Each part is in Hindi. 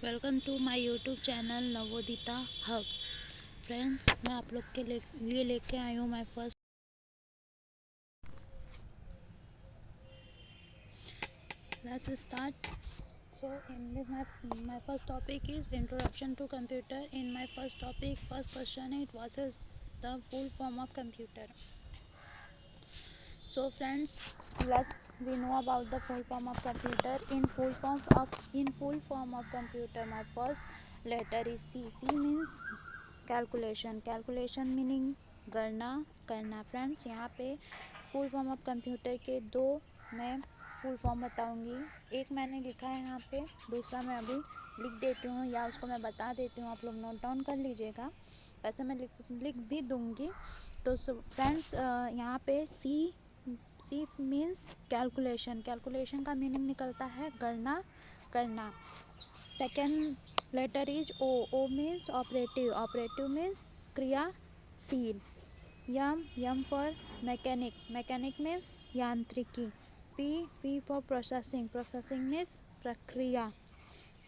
Welcome to my YouTube channel Navodita hub. Friends, मैं आप लोग के लिए लेके आई हूँ my first. Let's start. So in this my first topic is introduction to computer. In my first topic, first question is what is the full form of computer. So friends, we know about the full form of computer. In full form of computer, my first letter is C. C means calculation meaning गणना करना। फ्रेंड्स, यहाँ पे फुल फॉर्म ऑफ कंप्यूटर के दो मैं फुल फॉर्म बताऊँगी। एक मैंने लिखा है यहाँ पे, दूसरा मैं अभी लिख देती हूँ या उसको मैं बता देती हूँ, आप लोग नोट डाउन कर लीजिएगा। वैसे मैं लिख भी दूँगी। तो फ्रेंड्स, यहाँ पे सी मीन्स कैलकुलेशन का मीनिंग निकलता है गणना करना। Second letter is O. O means operative means क्रियाशील। यम फॉर मैकेनिक मीन्स यांत्रिकी। पी फॉर प्रोसेसिंग मीन्स प्रक्रिया।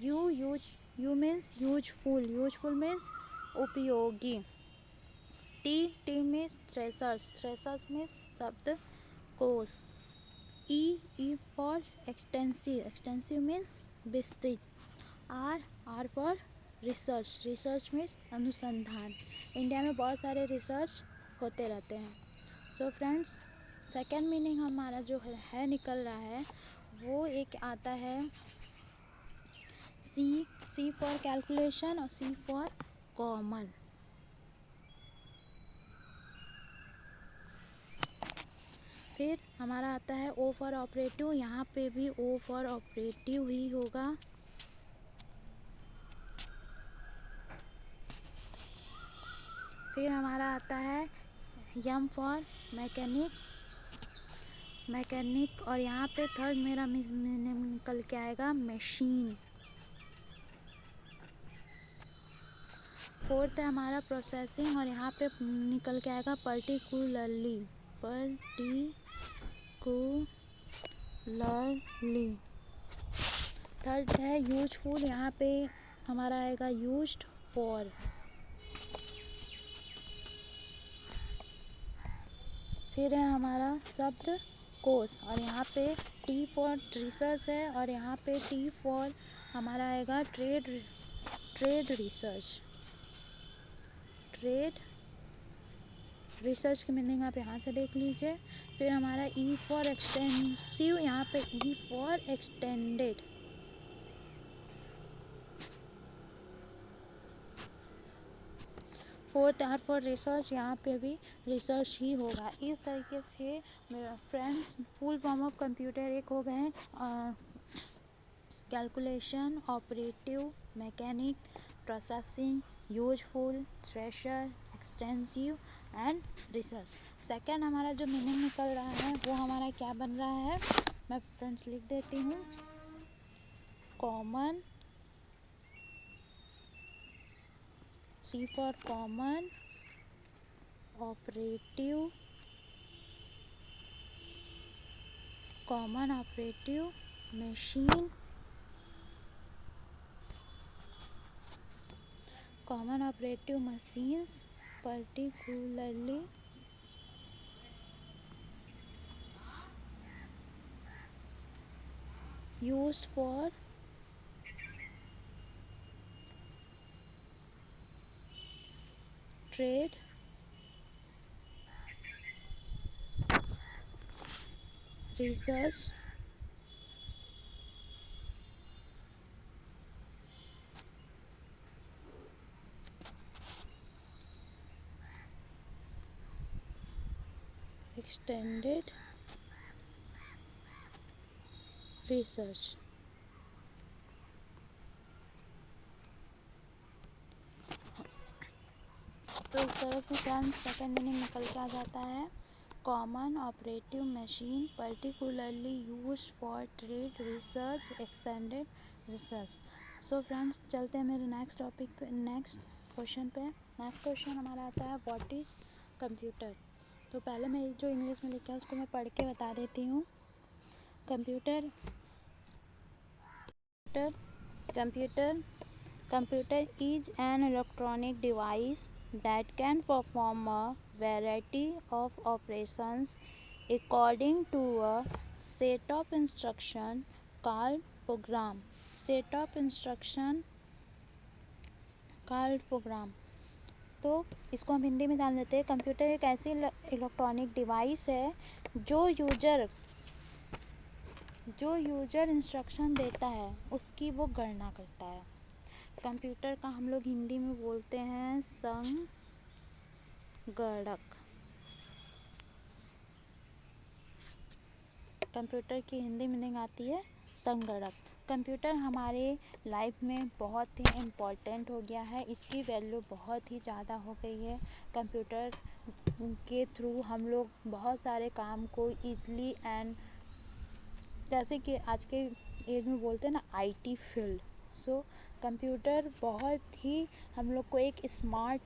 यू मीन्स यूजफुल मीन्स उपयोगी। टी मीन्स थ्रेशर्स मीन्स शब्द कोश। ई फॉर एक्सटेंसिव मीन्स विस्तृत। आर फॉर रिसर्च मीन्स अनुसंधान। इंडिया में बहुत सारे रिसर्च होते रहते हैं। सो फ्रेंड्स, सेकेंड मीनिंग हमारा जो है निकल रहा है वो एक आता है सी फॉर कैलकुलेशन और सी फॉर कॉमन। फिर हमारा आता है ओ फॉर ऑपरेटिव। यहाँ पे भी ओ फॉर ऑपरेटिव ही होगा। फिर हमारा आता है यम फॉर मैकेनिक और यहाँ पे थर्ड मेरा निकल के आएगा मशीन। फोर्थ है हमारा प्रोसेसिंग और यहाँ पे निकल के आएगा पर्टिकुलरली। थर्ड है यूजफुल, यहाँ पे हमारा आएगा यूज्ड फॉर। फिर है हमारा शब्द कोश और यहाँ पे टी फॉर रिसर्च है और यहाँ पे टी फॉर हमारा आएगा ट्रेड रिसर्च की मीनिंग आप यहाँ से देख लीजिए। फिर हमारा ई फॉर एक्सटेंसिव, यहाँ पे E for extended. Fourth R for research, यहाँ पे भी रिसर्च ही होगा। इस तरीके से मेरा friends full form of computer एक हो गए calculation, operative, mechanic, processing, useful, thresher, extensive and research. Second हमारा जो मीनिंग निकल रहा है वो हमारा क्या बन रहा है, मैं फ्रेंड्स लिख देती हूँ। Common, C for common, operative machine, common operative machines, particularly used for trade, research, extended research। तो इस तरह से फ्रेंड्स सेकेंड मीनिंग निकल के आ जाता है common operative machine particularly used for trade, research, extended research. So friends, चलते हैं मेरे नेक्स्ट टॉपिक पे, नेक्स्ट क्वेश्चन पे। नेक्स्ट क्वेश्चन हमारा आता है व्हाट इज़ कंप्यूटर। तो पहले मैं जो इंग्लिश में लिखा है उसको मैं पढ़ के बता देती हूँ। Computer Computer is an electronic device that can perform a variety of operations according to a set of instruction called program. Set of instruction called program. तो इसको हम हिंदी में जान लेते हैं। कंप्यूटर एक ऐसी इलेक्ट्रॉनिक डिवाइस है जो यूजर इंस्ट्रक्शन देता है उसकी वो गणना करता है। कंप्यूटर का हम लोग हिंदी में बोलते हैं संगणक। कंप्यूटर की हिंदी मीनिंग आती है संगणक। कंप्यूटर हमारे लाइफ में बहुत ही इम्पोर्टेंट हो गया है, इसकी वैल्यू बहुत ही ज़्यादा हो गई है। कंप्यूटर के थ्रू हम लोग बहुत सारे काम को ईजली एंड जैसे कि आज के एज में बोलते हैं ना आईटी फील्ड, सो कंप्यूटर बहुत ही हम लोग को एक स्मार्ट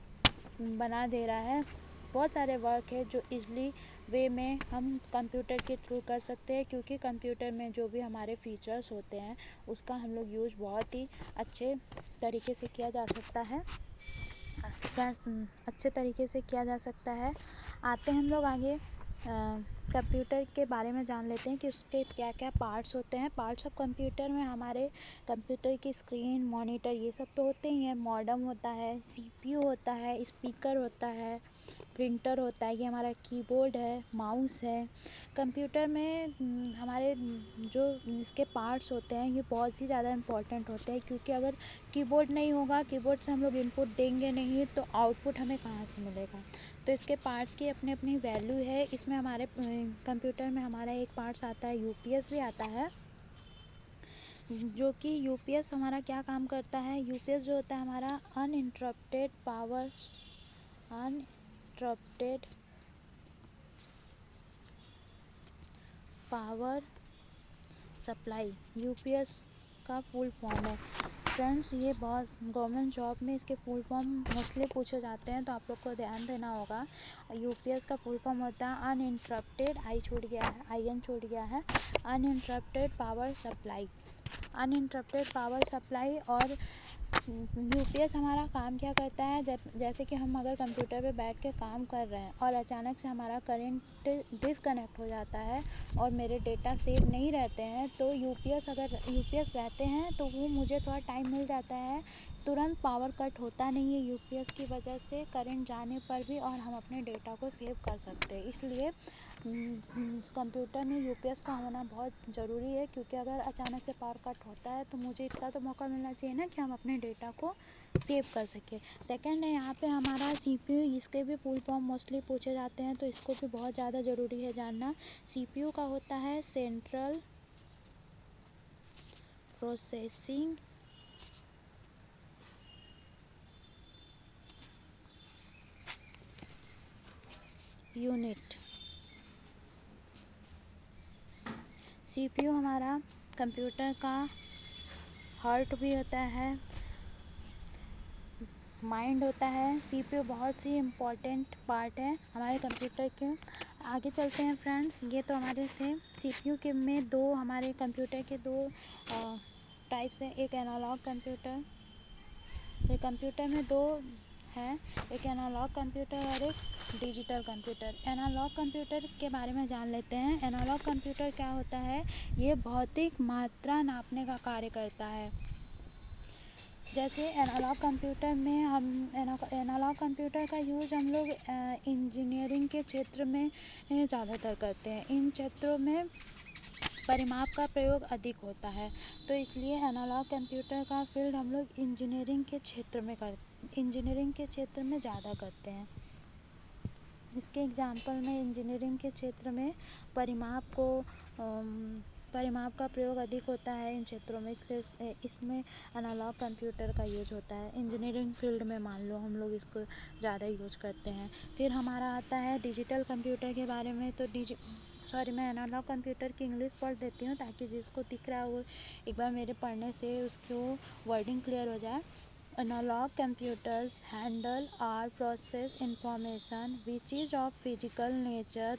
बना दे रहा है। बहुत सारे वर्क है जो इजली वे में हम कंप्यूटर के थ्रू कर सकते हैं, क्योंकि कंप्यूटर में जो भी हमारे फीचर्स होते हैं उसका हम लोग यूज़ बहुत ही अच्छे तरीके से किया जा सकता है। आते हैं हम लोग आगे कंप्यूटर के बारे में जान लेते हैं कि उसके क्या क्या पार्ट्स होते हैं। पार्ट्स ऑफ कंप्यूटर में हमारे कंप्यूटर की स्क्रीन, मॉनिटर, ये सब तो होते ही हैं। मॉडेम होता है, सीपीयू होता है, स्पीकर होता है, प्रिंटर होता है, ये हमारा कीबोर्ड है, माउस है। कंप्यूटर में हमारे जो इसके पार्ट्स होते हैं ये बहुत ही ज़्यादा इम्पोर्टेंट होते हैं, क्योंकि अगर कीबोर्ड नहीं होगा, कीबोर्ड से हम लोग इनपुट देंगे नहीं तो आउटपुट हमें कहाँ से मिलेगा। तो इसके पार्ट्स की अपनी अपनी वैल्यू है। इसमें हमारे कंप्यूटर में हमारा एक पार्ट्स आता है यूपीएस भी आता है, जो कि यूपीएस हमारा क्या काम करता है। यूपीएस जो होता है हमारा अनइंटरप्टेड पावर सप्लाई, यूपीएस का फुल फॉर्म है। फ्रेंड्स, ये बहुत गवर्नमेंट जॉब में इसके फुल फॉर्म मोस्टली पूछे जाते हैं, तो आप लोग को ध्यान देना होगा। यूपीएस का फुल फॉर्म होता है अनइंटरप्टेड, आई छूट गया है, uninterrupted power supply. Uninterrupted power supply. और यूपीएस हमारा काम क्या करता है, जैसे कि हम अगर कंप्यूटर पे बैठ के काम कर रहे हैं और अचानक से हमारा करंट डिसकनेक्ट हो जाता है और मेरे डेटा सेव नहीं रहते हैं, तो अगर यूपीएस रहते हैं तो वो मुझे थोड़ा टाइम मिल जाता है। तुरंत पावर कट होता नहीं है यूपीएस की वजह से करंट जाने पर भी, और हम अपने डेटा को सेव कर सकते हैं। इसलिए कंप्यूटर में यूपीएस का होना बहुत ज़रूरी है, क्योंकि अगर अचानक से पावर कट होता है तो मुझे इतना तो मौका मिलना चाहिए ना कि हम अपने डेटा को सेव कर सकें। सेकंड है यहाँ पे हमारा सीपीयू, इसके भी फुल फॉर्म मोस्टली पूछे जाते हैं, तो इसको भी बहुत ज़्यादा ज़रूरी है जानना। सीपीयू का होता है सेंट्रल प्रोसेसिंग यूनिट। सीपीयू हमारा कंप्यूटर का हार्ट भी होता है, माइंड होता है। सीपीयू बहुत ही इम्पोर्टेंट पार्ट है हमारे कंप्यूटर के। आगे चलते हैं फ्रेंड्स, ये तो हमारे थे सीपीयू के में दो, हमारे कंप्यूटर के दो टाइप्स हैं। एक एनालॉग कंप्यूटर, तो कंप्यूटर में दो है, एक एनालॉग कंप्यूटर और एक डिजिटल कंप्यूटर। एनालॉग कंप्यूटर के बारे में जान लेते हैं। एनालॉग कंप्यूटर क्या होता है, ये भौतिक मात्रा नापने का कार्य करता है। जैसे एनालॉग कंप्यूटर में एनालॉग कंप्यूटर का यूज़ हम लोग इंजीनियरिंग के क्षेत्र में ज़्यादातर करते हैं। इन क्षेत्रों में परिमाप का प्रयोग अधिक होता है, तो इसलिए एनालॉग कंप्यूटर का फील्ड हम लोग इंजीनियरिंग के क्षेत्र में ज़्यादा करते हैं। इसके एग्जाम्पल में इंजीनियरिंग के क्षेत्र में परिमाप का प्रयोग अधिक होता है इन क्षेत्रों में, इसलिए इसमें एनालॉग कंप्यूटर का यूज होता है। इंजीनियरिंग फील्ड में मान लो हम लोग इसको ज़्यादा यूज करते हैं। फिर हमारा आता है डिजिटल कंप्यूटर के बारे में। तो मैं एनालॉग कंप्यूटर की इंग्लिश पढ़ देती हूँ, ताकि जिसको दिख रहा है वो एक बार मेरे पढ़ने से उसको वर्डिंग क्लियर हो जाए। Analog computers handle or process information which is of physical nature,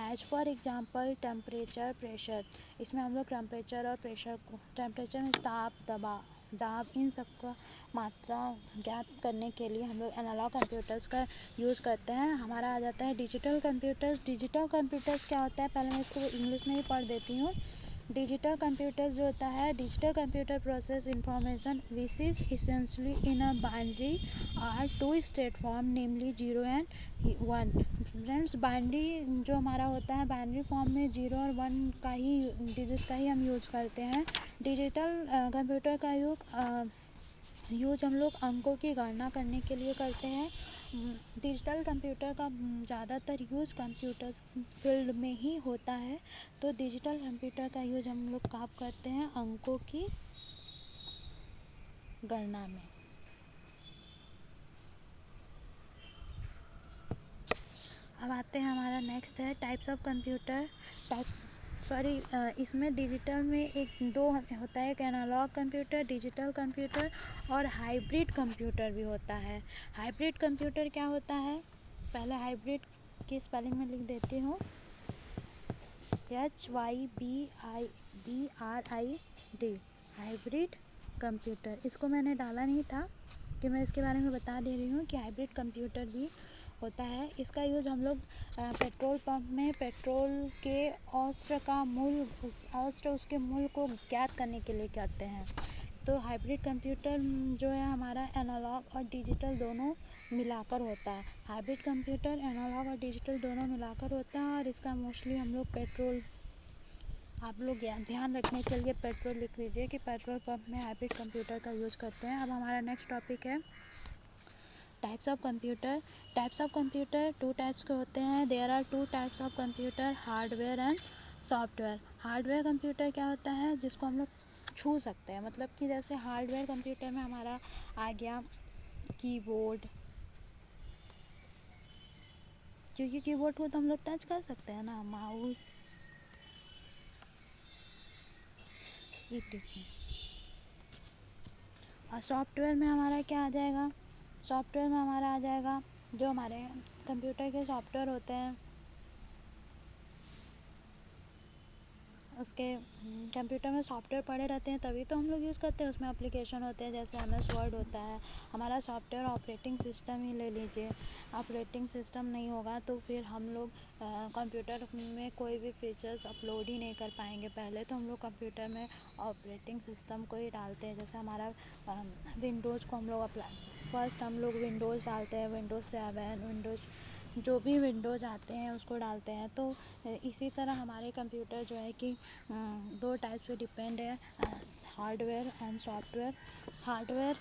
as for example temperature, pressure। इसमें हम लोग टेम्परेचर और प्रेशर को, टेम्परेचर में ताप, दबाव, दाब, इन सब का मात्रा ज्ञात करने के लिए हम लोग एनालॉग कंप्यूटर्स का यूज़ करते हैं। हमारा आ जाता है डिजिटल कंप्यूटर्स। डिजिटल कंप्यूटर्स क्या होता है, पहले मैं इसको इंग्लिश में ही पढ़ देती हूँ। डिजिटल कंप्यूटर्स जो होता है, digital computer process information which is essentially in a binary or two state form namely 0 and 1। Friends, binary जो हमारा होता है, बाइनरी फॉर्म में 0 और 1 का ही डिजिट का ही हम यूज़ करते हैं। डिजिटल कंप्यूटर का यूज हम लोग अंकों की गणना करने के लिए करते हैं। डिजिटल कंप्यूटर का ज़्यादातर यूज़ कंप्यूटर फील्ड में ही होता है। तो डिजिटल कंप्यूटर का यूज हम लोग कब करते हैं, अंकों की गणना में। अब आते हैं, हमारा नेक्स्ट है टाइप्स ऑफ कंप्यूटर। इसमें डिजिटल में एक दो होता है, एक एनालॉग कंप्यूटर, डिजिटल कंप्यूटर और हाइब्रिड कंप्यूटर भी होता है। हाइब्रिड कंप्यूटर क्या होता है, पहले हाइब्रिड की स्पेलिंग में लिख देती हूँ, HYBRID, हाइब्रिड कंप्यूटर। इसको मैंने डाला नहीं था कि मैं इसके बारे में बता दे रही हूँ कि हाइब्रिड कंप्यूटर भी होता है। इसका यूज़ हम लोग पेट्रोल पंप में पेट्रोल के औसत उसके मूल्य को ज्ञात करने के लिए करते हैं। तो हाइब्रिड कंप्यूटर जो है हमारा एनालॉग और डिजिटल दोनों मिलाकर होता है। हाइब्रिड कंप्यूटर एनालॉग और डिजिटल दोनों मिलाकर होता है और इसका मोस्टली हम लोग पेट्रोल, आप लोग ध्यान रखने के लिए पेट्रोल लिख लीजिए कि पेट्रोल पंप में हाइब्रिड कंप्यूटर का यूज़ करते हैं। अब हमारा नेक्स्ट टॉपिक है types of computer. Types of computer 2 types के होते हैं। There are 2 types of computer, hardware and software. Hardware computer क्या होता है, जिसको हम लोग छू सकते हैं, मतलब कि जैसे हार्डवेयर कंप्यूटर में हमारा आ गया कीबोर्ड, क्योंकि कीबोर्ड को तो हम लोग टच कर सकते हैं ना, माउस etc। और सॉफ्टवेयर में हमारा क्या आ जाएगा, सॉफ्टवेयर में हमारा आ जाएगा जो हमारे कंप्यूटर के सॉफ्टवेयर होते हैं, उसके कंप्यूटर में सॉफ्टवेयर पड़े रहते हैं तभी तो हम लोग यूज़ करते हैं। उसमें एप्लीकेशन होते हैं, जैसे MS वर्ड होता है, हमारा सॉफ्टवेयर ऑपरेटिंग सिस्टम ही ले लीजिए। ऑपरेटिंग सिस्टम नहीं होगा तो फिर हम लोग कंप्यूटर में कोई भी फीचर्स अपलोड ही नहीं कर पाएंगे। पहले तो हम लोग कंप्यूटर में ऑपरेटिंग सिस्टम को ही डालते हैं, जैसे हमारा विंडोज़ को हम लोग फर्स्ट हम लोग विंडोज़ डालते हैं, विंडोज़ 7, विंडोज़ जो भी विंडोज़ आते हैं उसको डालते हैं। तो इसी तरह हमारे कंप्यूटर जो है कि 2 टाइप से डिपेंड है, hardware and software. Hardware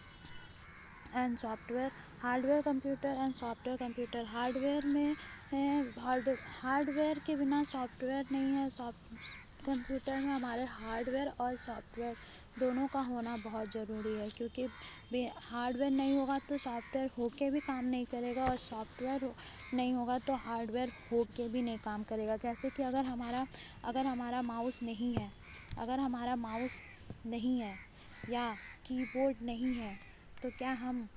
and software, hardware computer and software computer. Hardware में हार्डवेयर के बिना सॉफ्टवेयर नहीं है। कंप्यूटर में हमारे हार्डवेयर और सॉफ्टवेयर दोनों का होना बहुत ज़रूरी है, क्योंकि हार्डवेयर नहीं होगा तो सॉफ्टवेयर होके भी काम नहीं करेगा और सॉफ्टवेयर नहीं होगा तो हार्डवेयर होके भी नहीं काम करेगा। जैसे कि अगर हमारा माउस नहीं है, अगर हमारा माउस नहीं है या कीबोर्ड नहीं है तो क्या हम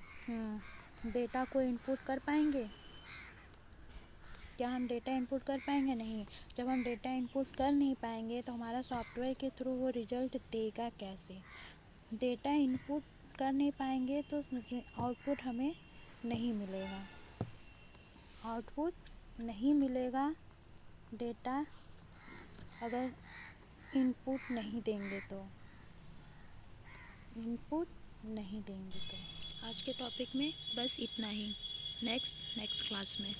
डेटा को इनपुट कर पाएंगे? क्या हम डेटा इनपुट कर पाएंगे? नहीं। जब हम डेटा इनपुट कर नहीं पाएंगे तो हमारा सॉफ्टवेयर के थ्रू वो रिजल्ट देगा कैसे? डेटा इनपुट कर नहीं पाएंगे तो आउटपुट हमें नहीं मिलेगा, आउटपुट नहीं मिलेगा डेटा अगर इनपुट नहीं देंगे तो, इनपुट नहीं देंगे तो। आज के टॉपिक में बस इतना ही। नेक्स्ट क्लास में